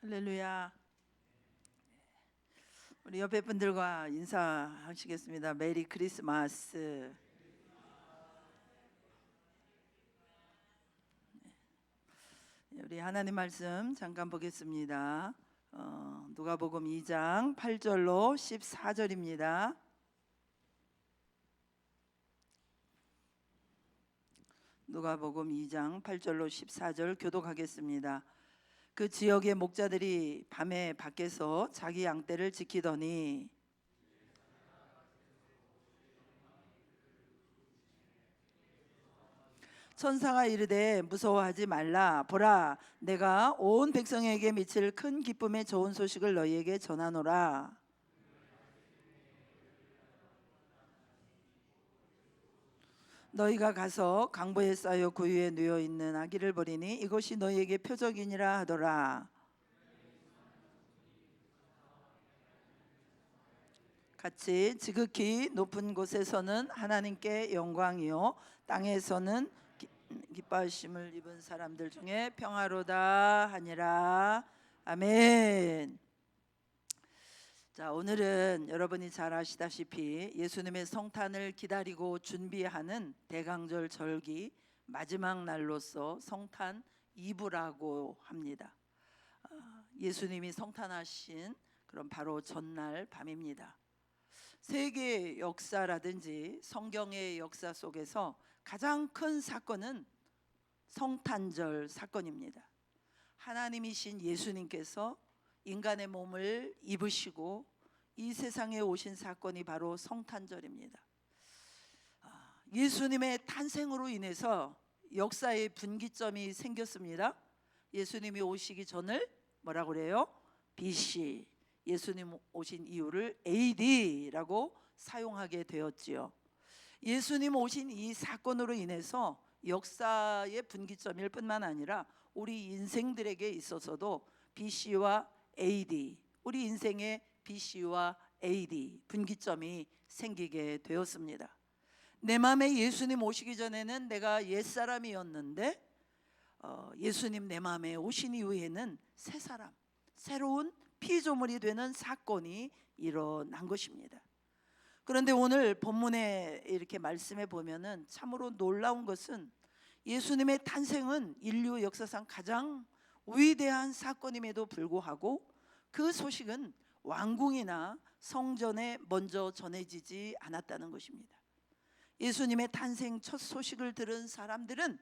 할렐루야. 우리 옆에 분들과 인사하시겠습니다. 메리 크리스마스. 우리 하나님 말씀 잠깐 보겠습니다. 누가복음 2장 8절로 14절입니다. 누가복음 2장 8절로 14절 교독하겠습니다. 그 지역의 목자들이 밤에 밖에서 자기 양떼를 지키더니 천사가 이르되 무서워하지 말라. 보라, 내가 온 백성에게 미칠 큰 기쁨의 좋은 소식을 너희에게 전하노라. 너희가 가서 강보에 쌓여 구유에 누워 있는 아기를 보리니 이것이 너희에게 표적이니라 하더라. 같이 지극히 높은 곳에서는 하나님께 영광이요 땅에서는 기뻐하심을 입은 사람들 중에 평화로다 하니라. 아멘. 자, 오늘은 여러분이 잘 아시다시피 예수님의 성탄을 기다리고 준비하는 대강절 절기 마지막 날로서 성탄 이브라고 합니다. 예수님이 성탄하신 그런 바로 전날 밤입니다. 세계 역사라든지 성경의 역사 속에서 가장 큰 사건은 성탄절 사건입니다. 하나님이신 예수님께서 인간의 몸을 입으시고 이 세상에 오신 사건이 바로 성탄절입니다. 예수님의 탄생으로 인해서 역사의 분기점이 생겼습니다. 예수님이 오시기 전을 뭐라고 그래요? BC. 예수님 오신 이유를 AD라고 사용하게 되었지요. 예수님 오신 이 사건으로 인해서 역사의 분기점일 뿐만 아니라 우리 인생들에게 있어서도 BC와 AD, 우리 인생의 BC와 AD 분기점이 생기게 되었습니다. 내 마음에 예수님 오시기 전에는 내가 옛사람이었는데 예수님 내 마음에 오신 이후에는 새 사람, 새로운 피조물이 되는 사건이 일어난 것입니다. 그런데 오늘 본문에 이렇게 말씀해 보면은 참으로 놀라운 것은 예수님의 탄생은 인류 역사상 가장 위대한 사건임에도 불구하고 그 소식은 왕궁이나 성전에 먼저 전해지지 않았다는 것입니다. 예수님의 탄생 첫 소식을 들은 사람들은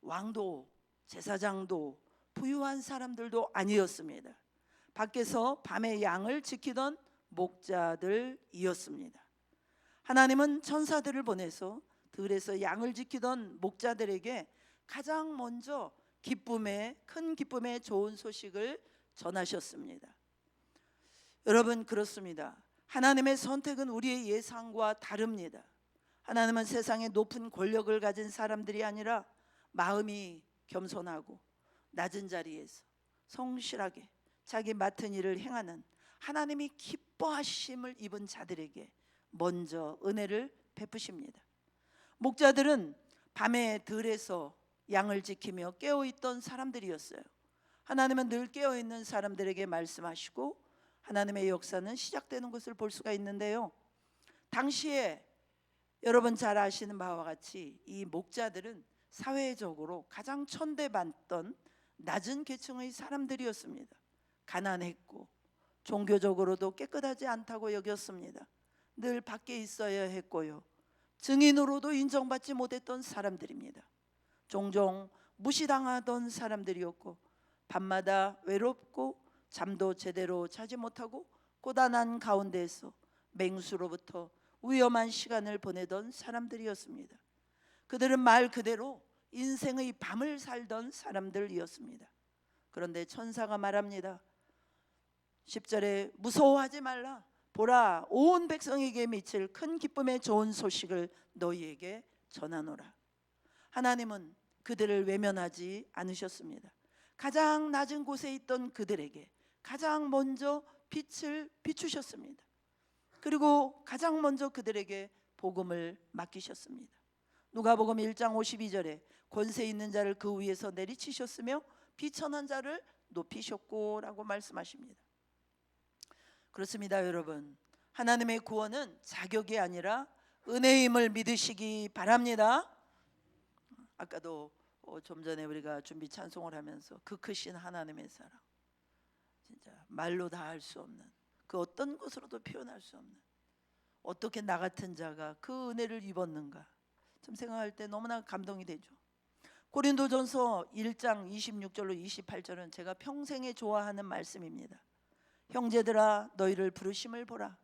왕도, 제사장도, 부유한 사람들도 아니었습니다. 밖에서 밤에 양을 지키던 목자들이었습니다. 하나님은 천사들을 보내서 들에서 양을 지키던 목자들에게 가장 먼저 큰 기쁨의 좋은 소식을 전하셨습니다. 여러분, 그렇습니다. 하나님의 선택은 우리의 예상과 다릅니다. 하나님은 세상에 높은 권력을 가진 사람들이 아니라 마음이 겸손하고 낮은 자리에서 성실하게 자기 맡은 일을 행하는 하나님이 기뻐하심을 입은 자들에게 먼저 은혜를 베푸십니다. 목자들은 밤에 들에서 양을 지키며 깨어있던 사람들이었어요. 하나님은 늘 깨어있는 사람들에게 말씀하시고 하나님의 역사는 시작되는 것을 볼 수가 있는데요, 당시에 여러분 잘 아시는 바와 같이 이 목자들은 사회적으로 가장 천대받던 낮은 계층의 사람들이었습니다. 가난했고 종교적으로도 깨끗하지 않다고 여겼습니다. 늘 밖에 있어야 했고요, 증인으로도 인정받지 못했던 사람들입니다. 종종 무시당하던 사람들이었고 밤마다 외롭고 잠도 제대로 자지 못하고 고단한 가운데에서 맹수로부터 위험한 시간을 보내던 사람들이었습니다. 그들은 말 그대로 인생의 밤을 살던 사람들이었습니다. 그런데 천사가 말합니다. 10절에 무서워하지 말라. 보라, 온 백성에게 미칠 큰 기쁨의 좋은 소식을 너희에게 전하노라. 하나님은 그들을 외면하지 않으셨습니다. 가장 낮은 곳에 있던 그들에게 가장 먼저 빛을 비추셨습니다. 그리고 가장 먼저 그들에게 복음을 맡기셨습니다. 누가복음 1장 52절에 권세 있는 자를 그 위에서 내리치셨으며 비천한 자를 높이셨고 라고 말씀하십니다. 그렇습니다, 여러분. 하나님의 구원은 자격이 아니라 은혜임을 믿으시기 바랍니다. 아까도 좀 전에 우리가 준비 찬송을 하면서 그 크신 하나님의 사랑, 진짜 말로 다 할 수 없는, 그 어떤 것으로도 표현할 수 없는, 어떻게 나 같은 자가 그 은혜를 입었는가 좀 생각할 때 너무나 감동이 되죠. 고린도전서 1장 26절로 28절은 제가 평생에 좋아하는 말씀입니다. 형제들아 너희를 부르심을 보라.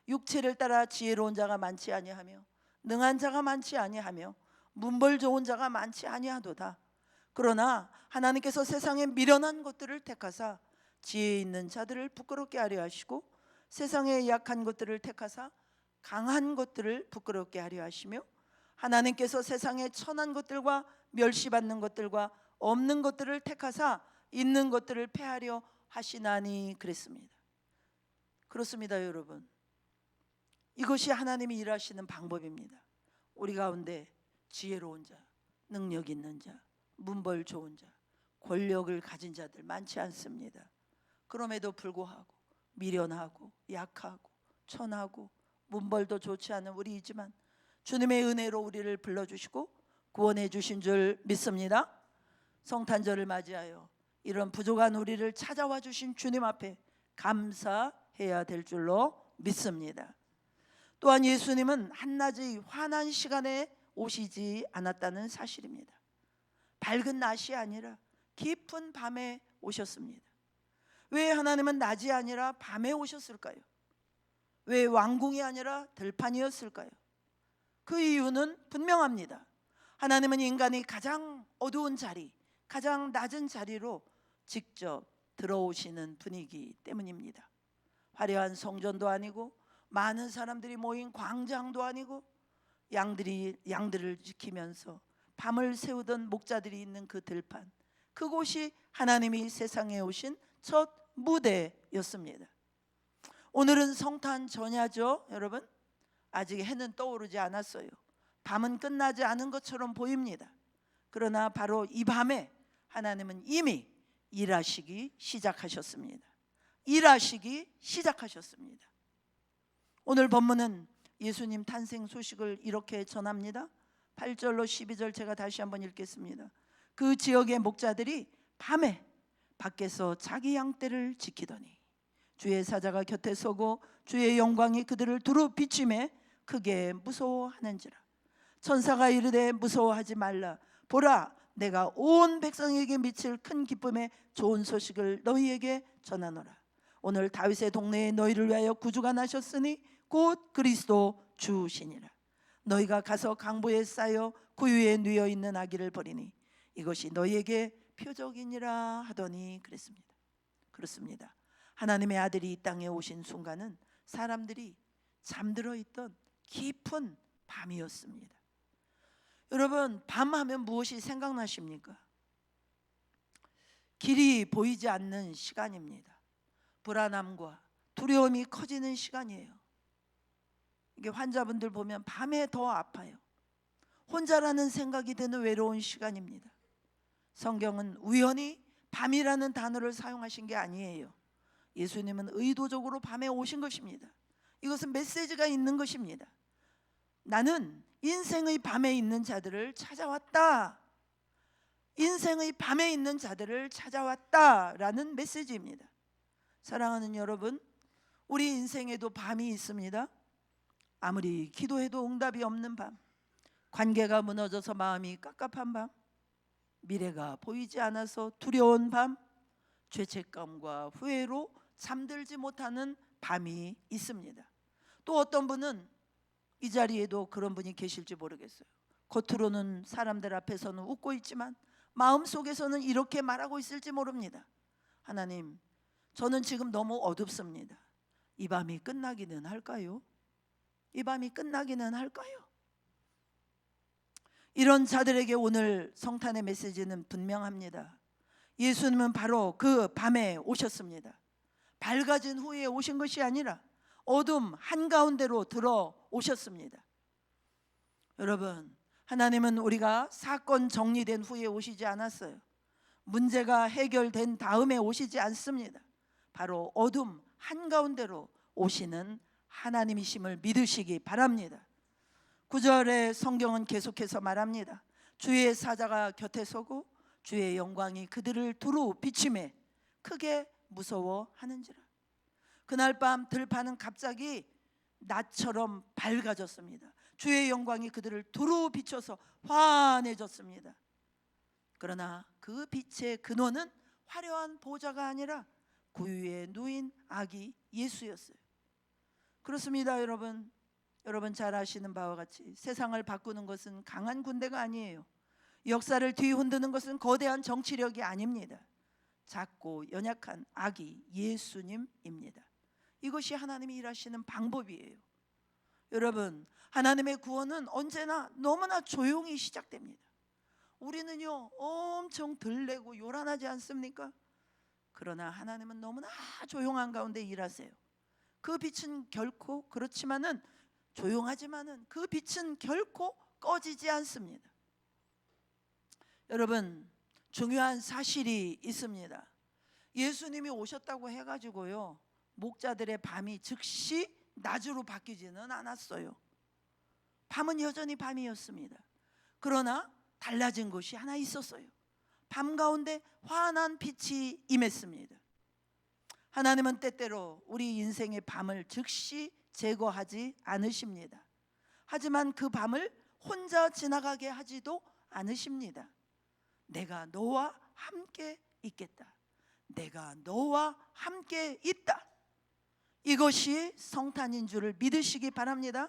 육체를 따라 지혜로운 자가 많지 아니하며 능한 자가 많지 아니하며 문벌 좋은 자가 많지 아니하도다. 그러나 하나님께서 세상에 미련한 것들을 택하사 지혜 있는 자들을 부끄럽게 하려 하시고 세상에 약한 것들을 택하사 강한 것들을 부끄럽게 하려 하시며 하나님께서 세상에 천한 것들과 멸시받는 것들과 없는 것들을 택하사 있는 것들을 패하려 하시나니 그랬습니다. 그렇습니다, 여러분. 이것이 하나님이 일하시는 방법입니다. 우리 가운데 지혜로운 자, 능력 있는 자, 문벌 좋은 자, 권력을 가진 자들 많지 않습니다. 그럼에도 불구하고 미련하고 약하고 천하고 문벌도 좋지 않은 우리이지만 주님의 은혜로 우리를 불러주시고 구원해 주신 줄 믿습니다. 성탄절을 맞이하여 이런 부족한 우리를 찾아와 주신 주님 앞에 감사해야 될 줄로 믿습니다. 또한 예수님은 한낮의 환한 시간에 오시지 않았다는 사실입니다. 밝은 낮이 아니라 깊은 밤에 오셨습니다. 왜 하나님은 낮이 아니라 밤에 오셨을까요? 왜 왕궁이 아니라 들판이었을까요? 그 이유는 분명합니다. 하나님은 인간이 가장 어두운 자리, 가장 낮은 자리로 직접 들어오시는 분이기 때문입니다. 화려한 성전도 아니고 많은 사람들이 모인 광장도 아니고 양들을 지키면서 밤을 새우던 목자들이 있는 그 들판, 그곳이 하나님이 세상에 오신 첫 무대였습니다. 오늘은 성탄 전야죠, 여러분. 아직 해는 떠오르지 않았어요. 밤은 끝나지 않은 것처럼 보입니다. 그러나 바로 이 밤에 하나님은 이미 일하시기 시작하셨습니다. 일하시기 시작하셨습니다. 오늘 본문은 예수님 탄생 소식을 이렇게 전합니다. 8절로 12절 제가 다시 한번 읽겠습니다. 그 지역의 목자들이 밤에 밖에서 자기 양떼를 지키더니 주의 사자가 곁에 서고 주의 영광이 그들을 두루 비추매 크게 무서워하는지라. 천사가 이르되 무서워하지 말라. 보라, 내가 온 백성에게 미칠 큰 기쁨의 좋은 소식을 너희에게 전하노라. 오늘 다윗의 동네에 너희를 위하여 구주가 나셨으니 곧 그리스도 주시니라. 너희가 가서 강보에 쌓여 구유에 누워 있는 아기를 버리니 이것이 너희에게 표적이니라 하더니 그랬습니다. 그렇습니다. 하나님의 아들이 이 땅에 오신 순간은 사람들이 잠들어 있던 깊은 밤이었습니다. 여러분, 밤하면 무엇이 생각나십니까? 길이 보이지 않는 시간입니다. 불안함과 두려움이 커지는 시간이에요. 이게 환자분들 보면 밤에 더 아파요. 혼자라는 생각이 드는 외로운 시간입니다. 성경은 우연히 밤이라는 단어를 사용하신 게 아니에요. 예수님은 의도적으로 밤에 오신 것입니다. 이것은 메시지가 있는 것입니다. 나는 인생의 밤에 있는 자들을 찾아왔다. 인생의 밤에 있는 자들을 찾아왔다라는 메시지입니다. 사랑하는 여러분, 우리 인생에도 밤이 있습니다. 아무리 기도해도 응답이 없는 밤, 관계가 무너져서 마음이 깝깝한 밤, 미래가 보이지 않아서 두려운 밤, 죄책감과 후회로 잠들지 못하는 밤이 있습니다. 또 어떤 분은 이 자리에도 그런 분이 계실지 모르겠어요. 겉으로는 사람들 앞에서는 웃고 있지만 마음속에서는 이렇게 말하고 있을지 모릅니다. 하나님, 저는 지금 너무 어둡습니다. 이 밤이 끝나기는 할까요? 이 밤이 끝나기는 할까요? 이런 자들에게 오늘 성탄의 메시지는 분명합니다. 예수님은 바로 그 밤에 오셨습니다. 밝아진 후에 오신 것이 아니라 어둠 한가운데로 들어오셨습니다. 여러분, 하나님은 우리가 사건 정리된 후에 오시지 않았어요. 문제가 해결된 다음에 오시지 않습니다. 바로 어둠 한가운데로 오시는 하나님이심을 믿으시기 바랍니다. 9절의 성경은 계속해서 말합니다. 주의 사자가 곁에 서고 주의 영광이 그들을 두루 비추매 크게 무서워하는지라. 그날 밤 들판은 갑자기 낮처럼 밝아졌습니다. 주의 영광이 그들을 두루 비춰서 환해졌습니다. 그러나 그 빛의 근원은 화려한 보좌가 아니라 구유에 누인 아기 예수였어요. 그렇습니다. 여러분 잘 아시는 바와 같이 세상을 바꾸는 것은 강한 군대가 아니에요. 역사를 뒤흔드는 것은 거대한 정치력이 아닙니다. 작고 연약한 아기 예수님입니다. 이것이 하나님이 일하시는 방법이에요. 여러분, 하나님의 구원은 언제나 너무나 조용히 시작됩니다. 우리는요 엄청 들레고 요란하지 않습니까? 그러나 하나님은 너무나 조용한 가운데 일하세요. 그 빛은 결코 그렇지만은 조용하지만은 그 빛은 결코 꺼지지 않습니다. 여러분, 중요한 사실이 있습니다. 예수님이 오셨다고 해가지고요 목자들의 밤이 즉시 낮으로 바뀌지는 않았어요. 밤은 여전히 밤이었습니다. 그러나 달라진 것이 하나 있었어요. 밤 가운데 환한 빛이 임했습니다. 하나님은 때때로 우리 인생의 밤을 즉시 제거하지 않으십니다. 하지만 그 밤을 혼자 지나가게 하지도 않으십니다. 내가 너와 함께 있겠다. 내가 너와 함께 있다. 이것이 성탄인 줄을 믿으시기 바랍니다.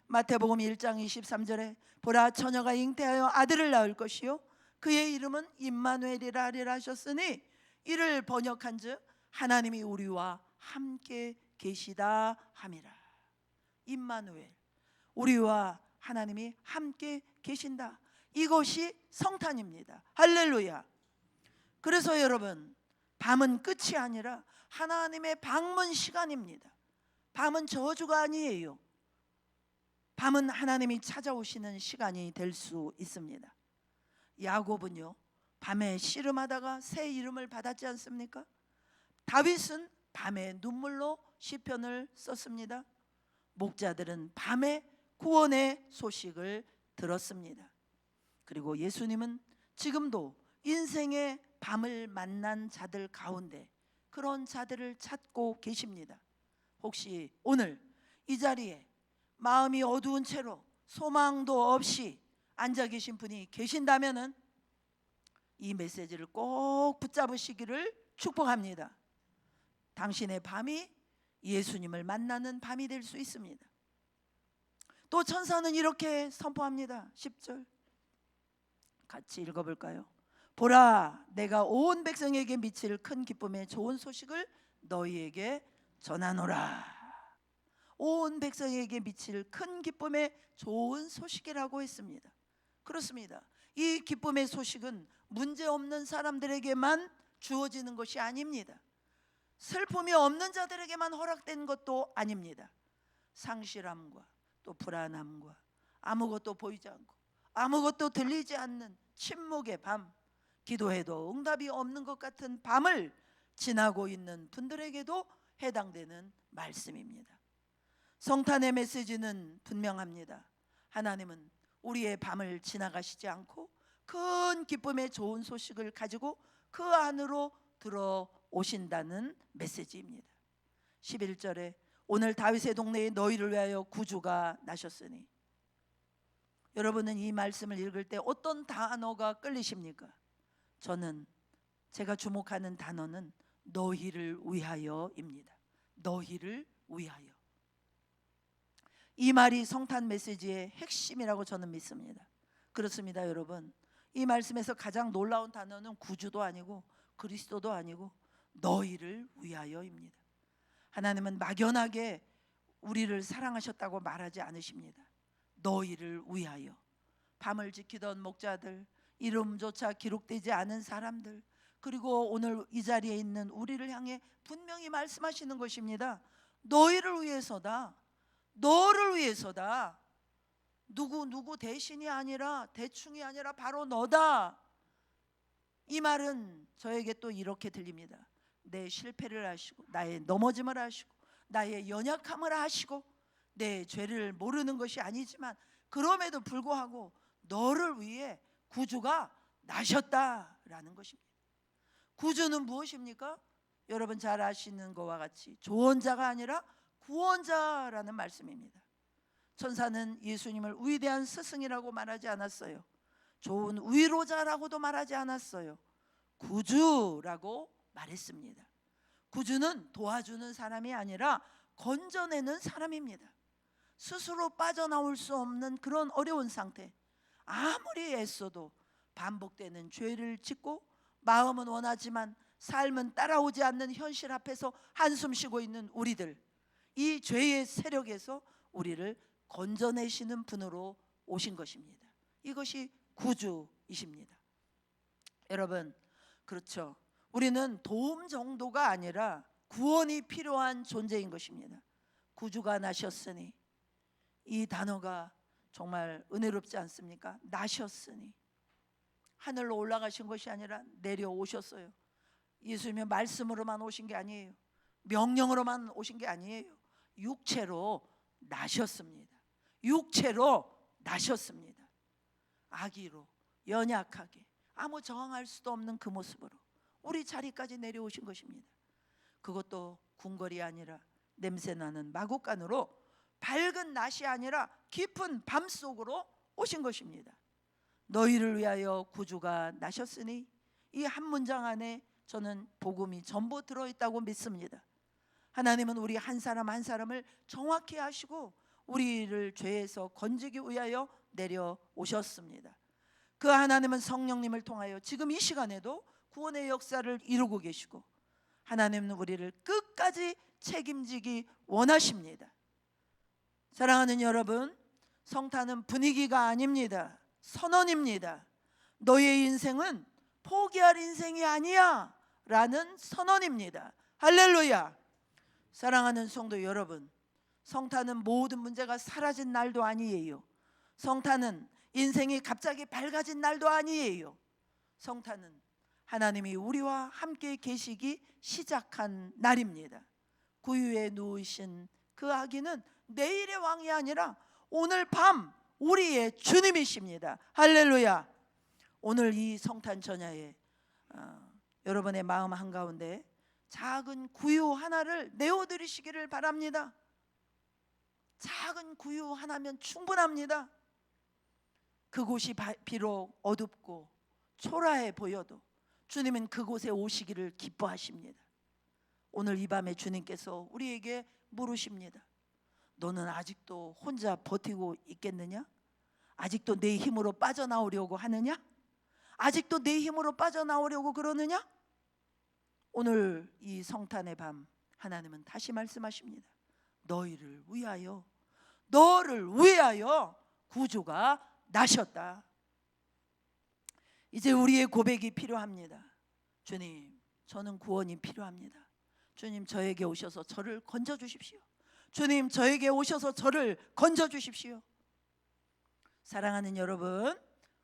마태복음 1장 23절에 보라 처녀가 잉태하여 아들을 낳을 것이요 그의 이름은 임마누엘이라 하리라 하셨으니 이를 번역한즉 하나님이 우리와 함께 계시다 함이라. 임마누엘, 우리와 하나님이 함께 계신다. 이것이 성탄입니다. 할렐루야. 그래서 여러분, 밤은 끝이 아니라 하나님의 방문 시간입니다. 밤은 저주가 아니에요. 밤은 하나님이 찾아오시는 시간이 될 수 있습니다. 야곱은요 밤에 씨름하다가 새 이름을 받았지 않습니까? 다윗은 밤에 눈물로 시편을 썼습니다. 목자들은 밤에 구원의 소식을 들었습니다. 그리고 예수님은 지금도 인생의 밤을 만난 자들 가운데 그런 자들을 찾고 계십니다. 혹시 오늘 이 자리에 마음이 어두운 채로 소망도 없이 앉아 계신 분이 계신다면은 이 메시지를 꼭 붙잡으시기를 축복합니다. 당신의 밤이 예수님을 만나는 밤이 될 수 있습니다. 또 천사는 이렇게 선포합니다. 10절 같이 읽어볼까요? 보라, 내가 온 백성에게 미칠 큰 기쁨의 좋은 소식을 너희에게 전하노라. 온 백성에게 미칠 큰 기쁨의 좋은 소식이라고 했습니다. 그렇습니다. 이 기쁨의 소식은 문제없는 사람들에게만 주어지는 것이 아닙니다. 슬픔이 없는 자들에게만 허락된 것도 아닙니다. 상실함과 또 불안함과 아무것도 보이지 않고 아무것도 들리지 않는 침묵의 밤, 기도해도 응답이 없는 것 같은 밤을 지나고 있는 분들에게도 해당되는 말씀입니다. 성탄의 메시지는 분명합니다. 하나님은 우리의 밤을 지나가시지 않고 큰 기쁨의 좋은 소식을 가지고 그 안으로 들어오신다는 메시지입니다. 11절에 오늘 다윗의 동네에 너희를 위하여 구주가 나셨으니, 여러분은 이 말씀을 읽을 때 어떤 단어가 끌리십니까? 제가 주목하는 단어는 너희를 위하여입니다. 너희를 위하여. 이 말이 성탄 메시지의 핵심이라고 저는 믿습니다. 그렇습니다, 여러분. 이 말씀에서 가장 놀라운 단어는 구주도 아니고 그리스도도 아니고 너희를 위하여입니다. 하나님은 막연하게 우리를 사랑하셨다고 말하지 않으십니다. 너희를 위하여. 밤을 지키던 목자들, 이름조차 기록되지 않은 사람들, 그리고 오늘 이 자리에 있는 우리를 향해 분명히 말씀하시는 것입니다. 너희를 위해서다. 너를 위해서다. 누구 대신이 아니라 대충이 아니라 바로 너다. 이 말은 저에게 또 이렇게 들립니다. 내 실패를 아시고 나의 넘어짐을 아시고 나의 연약함을 아시고 내 죄를 모르는 것이 아니지만 그럼에도 불구하고 너를 위해 구주가 나셨다라는 것입니다. 구주는 무엇입니까? 여러분 잘 아시는 것과 같이 조언자가 아니라 구원자라는 말씀입니다. 천사는 예수님을 위대한 스승이라고 말하지 않았어요. 좋은 위로자라고도 말하지 않았어요. 구주라고 말했습니다. 구주는 도와주는 사람이 아니라 건져내는 사람입니다. 스스로 빠져나올 수 없는 그런 어려운 상태, 아무리 애써도 반복되는 죄를 짓고 마음은 원하지만 삶은 따라오지 않는 현실 앞에서 한숨 쉬고 있는 우리들, 이 죄의 세력에서 우리를 건져내시는 분으로 오신 것입니다. 이것이 구주이십니다. 여러분, 그렇죠. 우리는 도움 정도가 아니라 구원이 필요한 존재인 것입니다. 구주가 나셨으니, 이 단어가 정말 은혜롭지 않습니까? 나셨으니, 하늘로 올라가신 것이 아니라 내려오셨어요. 예수님의 말씀으로만 오신 게 아니에요. 명령으로만 오신 게 아니에요. 육체로 나셨습니다. 육체로 나셨습니다. 아기로 연약하게 아무 저항할 수도 없는 그 모습으로 우리 자리까지 내려오신 것입니다. 그것도 궁궐이 아니라 냄새나는 마구간으로 밝은 낮이 아니라 깊은 밤속으로 오신 것입니다. 너희를 위하여 구주가 나셨으니, 이 한 문장 안에 저는 복음이 전부 들어있다고 믿습니다. 하나님은 우리 한 사람 한 사람을 정확히 아시고 우리를 죄에서 건지기 위하여 내려오셨습니다. 그 하나님은 성령님을 통하여 지금 이 시간에도 구원의 역사를 이루고 계시고, 하나님은 우리를 끝까지 책임지기 원하십니다. 사랑하는 여러분, 성탄은 분위기가 아닙니다. 선언입니다. 너의 인생은 포기할 인생이 아니야 라는 선언입니다. 할렐루야. 사랑하는 성도 여러분, 성탄은 모든 문제가 사라진 날도 아니에요. 성탄은 인생이 갑자기 밝아진 날도 아니에요. 성탄은 하나님이 우리와 함께 계시기 시작한 날입니다. 구유에 누우신 그 아기는 내일의 왕이 아니라 오늘 밤 우리의 주님이십니다. 할렐루야. 오늘 이 성탄 전야에 여러분의 마음 한가운데 작은 구유 하나를 내어드리시기를 바랍니다. 작은 구유 하나면 충분합니다. 그곳이 비록 어둡고 초라해 보여도 주님은 그곳에 오시기를 기뻐하십니다. 오늘 이 밤에 주님께서 우리에게 물으십니다. 너는 아직도 혼자 버티고 있겠느냐? 아직도 내 힘으로 빠져나오려고 하느냐? 아직도 내 힘으로 빠져나오려고 그러느냐? 오늘 이 성탄의 밤 하나님은 다시 말씀하십니다. 너희를 위하여, 너를 위하여 구주가 나셨다. 이제 우리의 고백이 필요합니다. 주님, 저는 구원이 필요합니다. 주님, 저에게 오셔서 저를 건져주십시오. 주님, 저에게 오셔서 저를 건져주십시오. 사랑하는 여러분,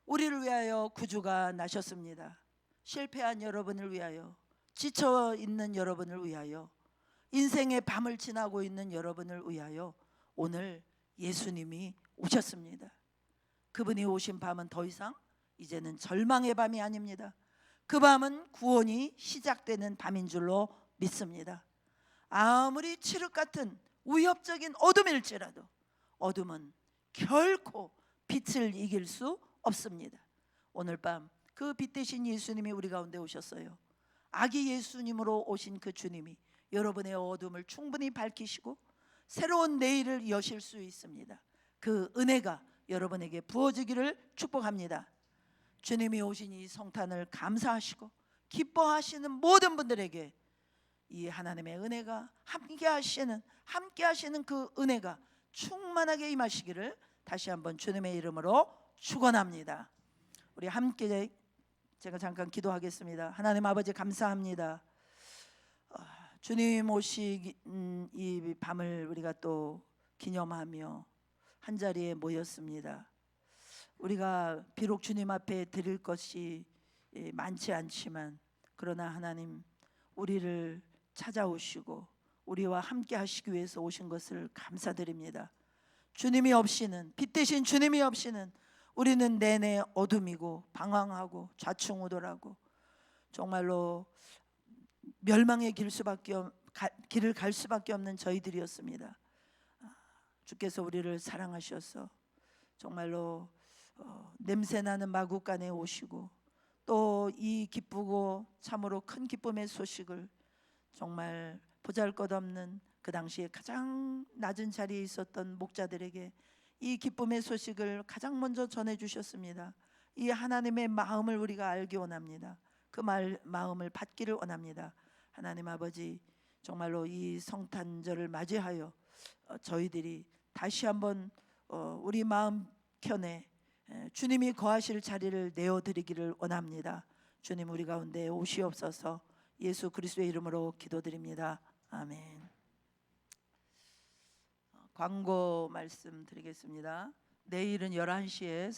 우리를 위하여 구주가 나셨습니다. 실패한 여러분을 위하여, 지쳐있는 여러분을 위하여, 인생의 밤을 지나고 있는 여러분을 위하여 오늘 예수님이 오셨습니다. 그분이 오신 밤은 더 이상 이제는 절망의 밤이 아닙니다. 그 밤은 구원이 시작되는 밤인 줄로 믿습니다. 아무리 칠흑 같은 위협적인 어둠일지라도 어둠은 결코 빛을 이길 수 없습니다. 오늘 밤 그 빛 대신 예수님이 우리 가운데 오셨어요. 아기 예수님으로 오신 그 주님이 여러분의 어둠을 충분히 밝히시고 새로운 내일을 여실 수 있습니다. 그 은혜가 여러분에게 부어지기를 축복합니다. 주님이 오신 이 성탄을 감사하시고 기뻐하시는 모든 분들에게 이 하나님의 은혜가 함께 하시는 그 은혜가 충만하게 임하시기를 다시 한번 주님의 이름으로 축원합니다. 우리 함께 제가 잠깐 기도하겠습니다. 하나님 아버지, 감사합니다. 주님 오신 이 밤을 우리가 또 기념하며 한자리에 모였습니다. 우리가 비록 주님 앞에 드릴 것이 많지 않지만 그러나 하나님 우리를 찾아오시고 우리와 함께 하시기 위해서 오신 것을 감사드립니다. 주님이 없이는, 빛 대신 주님이 없이는 우리는 내내 어둠이고 방황하고 좌충우돌하고 정말로 멸망의 길을 갈 수밖에 없는 저희들이었습니다. 주께서 우리를 사랑하셔서 정말로 냄새나는 마구간에 오시고 또 이 기쁘고 참으로 큰 기쁨의 소식을 정말 보잘것없는 그 당시에 가장 낮은 자리에 있었던 목자들에게 이 기쁨의 소식을 가장 먼저 전해주셨습니다. 이 하나님의 마음을 우리가 알기 원합니다. 그 마음을 받기를 원합니다. 하나님 아버지, 정말로 이 성탄절을 맞이하여 저희들이 다시 한번 우리 마음 켠에 주님이 거하실 자리를 내어드리기를 원합니다. 주님 우리 가운데 오시옵소서. 예수 그리스도의 이름으로 기도드립니다. 아멘. 광고 말씀드리겠습니다. 내일은 11시에